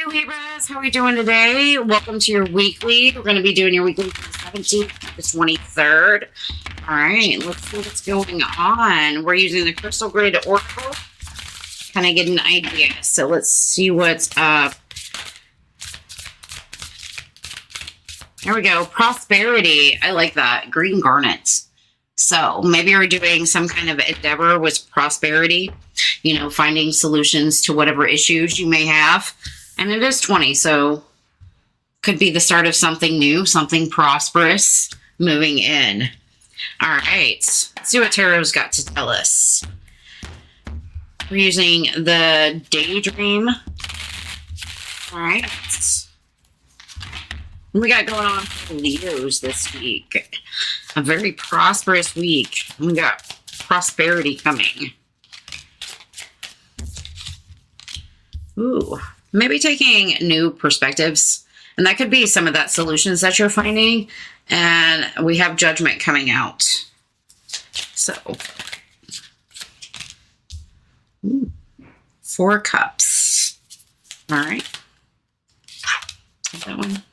Hi Libras, how are we doing today? Welcome to your weekly. We're going to be doing your weekly from the 17th to the 23rd. All right, let's see what's going on. We're using the Crystal Grid Oracle. Kind of get an idea. So let's see what's up. There we go. Prosperity. I like that. Green garnets. So maybe you're doing some kind of endeavor with prosperity, you know, finding solutions to whatever issues you may have. And it is 20, so could be the start of something new, something prosperous moving in. All right, let's see what Tarot's got to tell us. We're using the Daydream. All right. What we got going on for Leos this week? A very prosperous week. We got prosperity coming. Ooh. Maybe taking new perspectives, and that could be some of that solutions that you're finding. And we have Judgment coming out. So, 4 cups. All right. Take that one.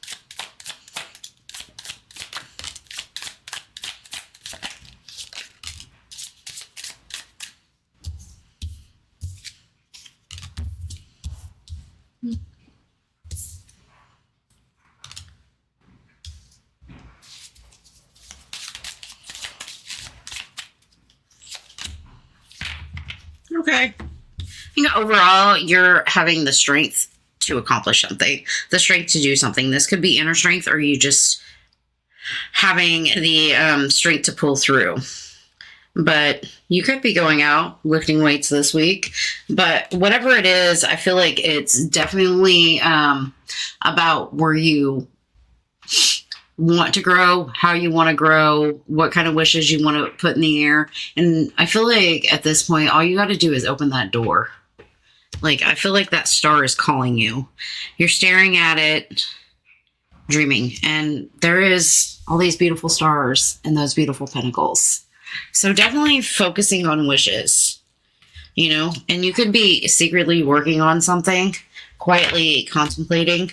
Okay. I think overall, you're having the strength to accomplish something, the strength to do something. This could be inner strength, or you just having the strength to pull through. But you could be going out lifting weights this week. But whatever it is, I feel like it's definitely about where you want to grow, how you want to grow, what kind of wishes you want to put in the air. And I feel like at this point, all you got to do is open that door. Like, I feel like that star is calling you. You're staring at it, dreaming. And there is all these beautiful stars and those beautiful pentacles. So definitely focusing on wishes, you know, and you could be secretly working on something, quietly contemplating.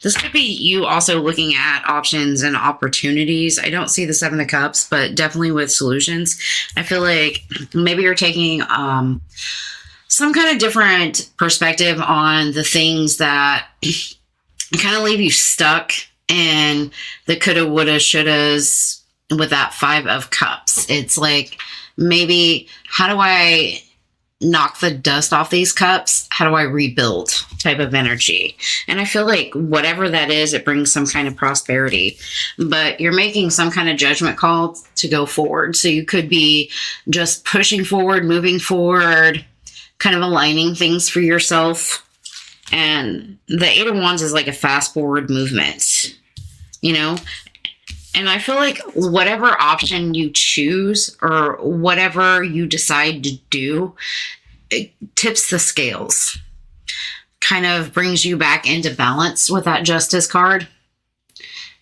This could be you also looking at options and opportunities. I don't see the 7 of Cups, but definitely with solutions. I feel like maybe you're taking some kind of different perspective on the things that kind of leave you stuck in the coulda, woulda, shouldas with that 5 of Cups. It's like, maybe, how do I knock the dust off these cups? How do I rebuild type of energy? And I feel like whatever that is, it brings some kind of prosperity, but you're making some kind of judgment call to go forward. So you could be just pushing forward, moving forward, kind of aligning things for yourself. And the 8 of Wands is like a fast forward movement, you know? And I feel like whatever option you choose or whatever you decide to do, it tips the scales. Kind of brings you back into balance with that Justice card.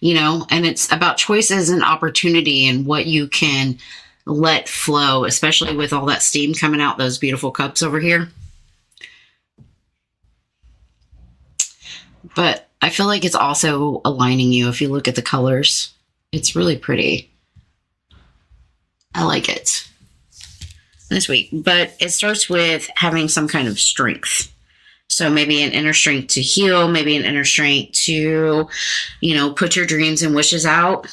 You know, and it's about choices and opportunity and what you can let flow, especially with all that steam coming out, those beautiful cups over here. But I feel like it's also aligning you if you look at the colors. It's really pretty. I like it this week. But it starts with having some kind of strength. So maybe an inner strength to heal, maybe an inner strength to, you know, put your dreams and wishes out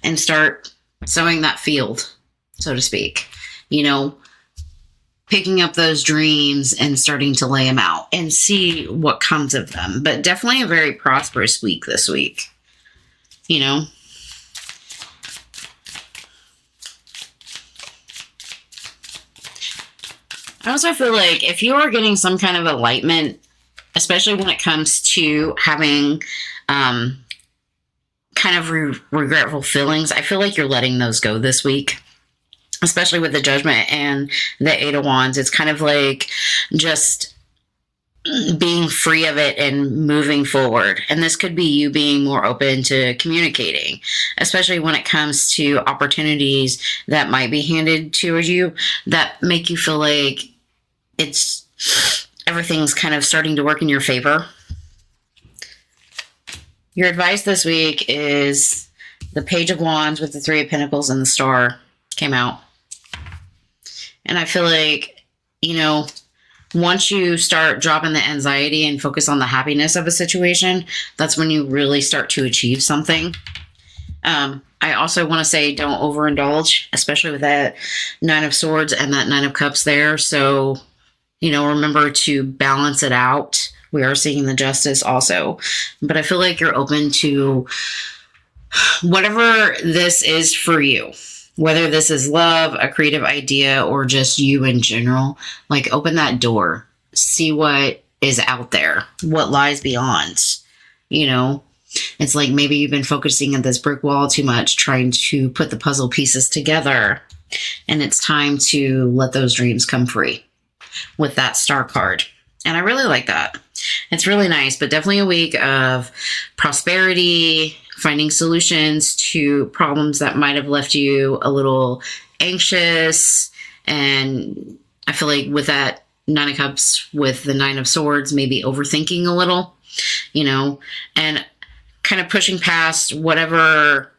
and start sowing that field, so to speak. You know, picking up those dreams and starting to lay them out and see what comes of them. But definitely a very prosperous week this week, you know. I also feel like if you are getting some kind of enlightenment, especially when it comes to having kind of regretful feelings, I feel like you're letting those go this week, especially with the Judgment and the 8 of Wands. It's kind of like just being free of it and moving forward. And this could be you being more open to communicating, especially when it comes to opportunities that might be handed to you that make you feel like everything's kind of starting to work in your favor. Your advice this week is the Page of Wands with the Three of Pentacles and the Star came out. And I feel like, you know, once you start dropping the anxiety and focus on the happiness of a situation, that's when you really start to achieve something. I also want to say don't overindulge, especially with that Nine of Swords and that Nine of Cups there. So, you know, remember to balance it out. We are seeing the Justice also. But I feel like you're open to whatever this is for you. Whether this is love, a creative idea, or just you in general. Like, open that door. See what is out there. What lies beyond. You know? It's like maybe you've been focusing on this brick wall too much, trying to put the puzzle pieces together. And it's time to let those dreams come free with that Star card. And I really like that. It's really nice, but definitely a week of prosperity, finding solutions to problems that might have left you a little anxious. And I feel like with that Nine of Cups, with the Nine of Swords, maybe overthinking a little, you know, and kind of pushing past whatever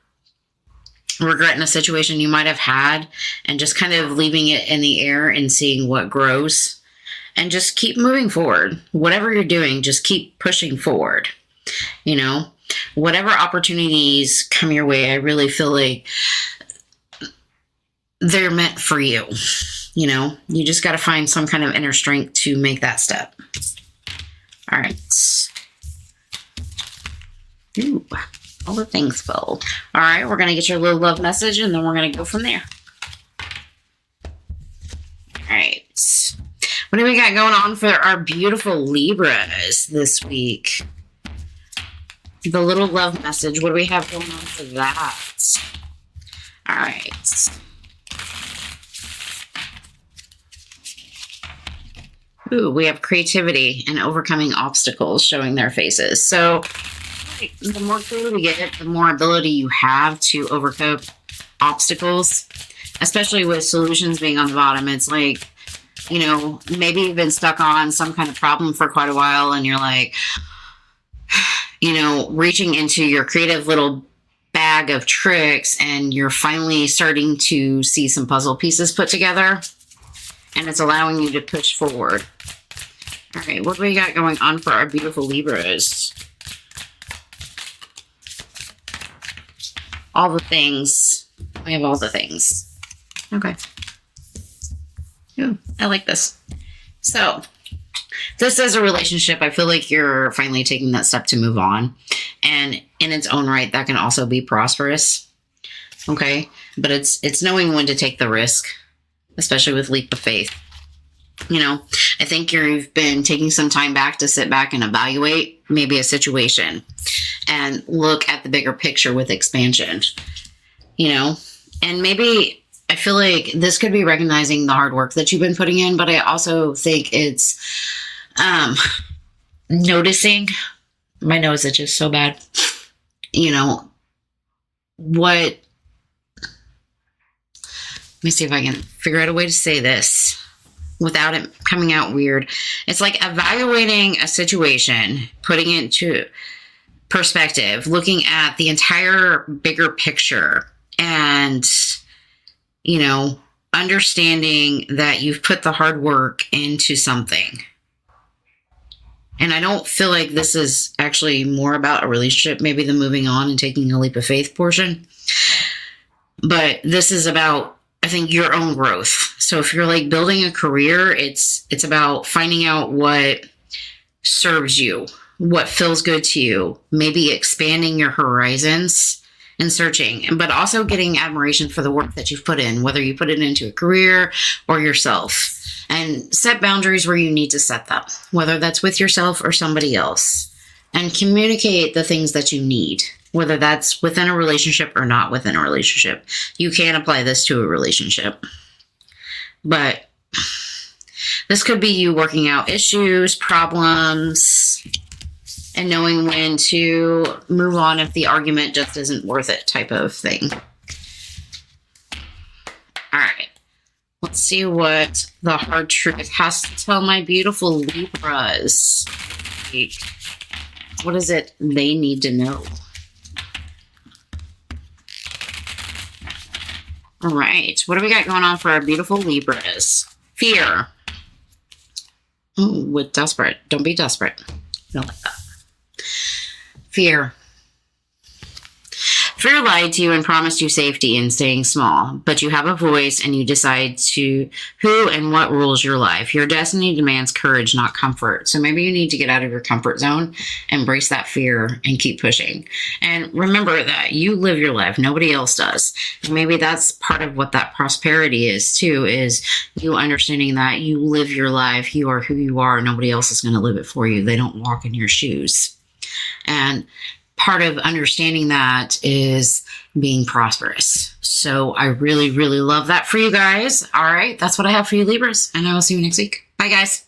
regret in a situation you might have had and just kind of leaving it in the air and seeing what grows and just keep moving forward. Whatever you're doing, just keep pushing forward. You know, whatever opportunities come your way, I really feel like they're meant for you. You know, you just got to find some kind of inner strength to make that step. All right. Ooh, all the things fell. All right, we're going to get your little love message, and then we're going to go from there. All right. What do we got going on for our beautiful Libras this week? The little love message. What do we have going on for that? All right. Ooh, we have creativity and overcoming obstacles showing their faces. So the more clue we get, the more ability you have to overcome obstacles, especially with solutions being on the bottom. It's like, you know, maybe you've been stuck on some kind of problem for quite a while and you're like, you know, reaching into your creative little bag of tricks and you're finally starting to see some puzzle pieces put together and it's allowing you to push forward. All right, what do we got going on for our beautiful Libras? All the things. We have all the things. Okay. Ooh, I like this. So, this is a relationship. I feel like you're finally taking that step to move on. And in its own right, that can also be prosperous. Okay? But it's knowing when to take the risk, especially with leap of faith. You know, I think you've been taking some time back to sit back and evaluate maybe a situation and look at the bigger picture with expansion, you know, and maybe I feel like this could be recognizing the hard work that you've been putting in, but I also think it's noticing. My nose itches so bad. You know, let me see if I can figure out a way to say this without it coming out weird. It's like evaluating a situation, putting it into perspective, looking at the entire bigger picture and, you know, understanding that you've put the hard work into something. And I don't feel like this is actually more about a relationship, maybe the moving on and taking a leap of faith portion. But this is about, I think, your own growth. So if you're like building a career, it's about finding out what serves you, what feels good to you, maybe expanding your horizons and searching, but also getting admiration for the work that you've put in, whether you put it into a career or yourself, and set boundaries where you need to set them, whether that's with yourself or somebody else, and communicate the things that you need, whether that's within a relationship or not within a relationship. You can apply this to a relationship, but this could be you working out issues, problems, and knowing when to move on if the argument just isn't worth it type of thing. All right. Let's see what the hard truth has to tell my beautiful Libras. What is it they need to know? All right. What do we got going on for our beautiful Libras? Fear. Oh, with desperate. Don't be desperate. Don't like that. Fear. Fear lied to you and promised you safety in staying small, but you have a voice and you decide to who and what rules your life. Your destiny demands courage, not comfort. So maybe you need to get out of your comfort zone, embrace that fear, and keep pushing. And remember that you live your life. Nobody else does. And maybe that's part of what that prosperity is too, is you understanding that you live your life. You are who you are. Nobody else is going to live it for you. They don't walk in your shoes. And part of understanding that is being prosperous. So I really, really love that for you guys. All right. That's what I have for you, Libras. And I will see you next week. Bye, guys.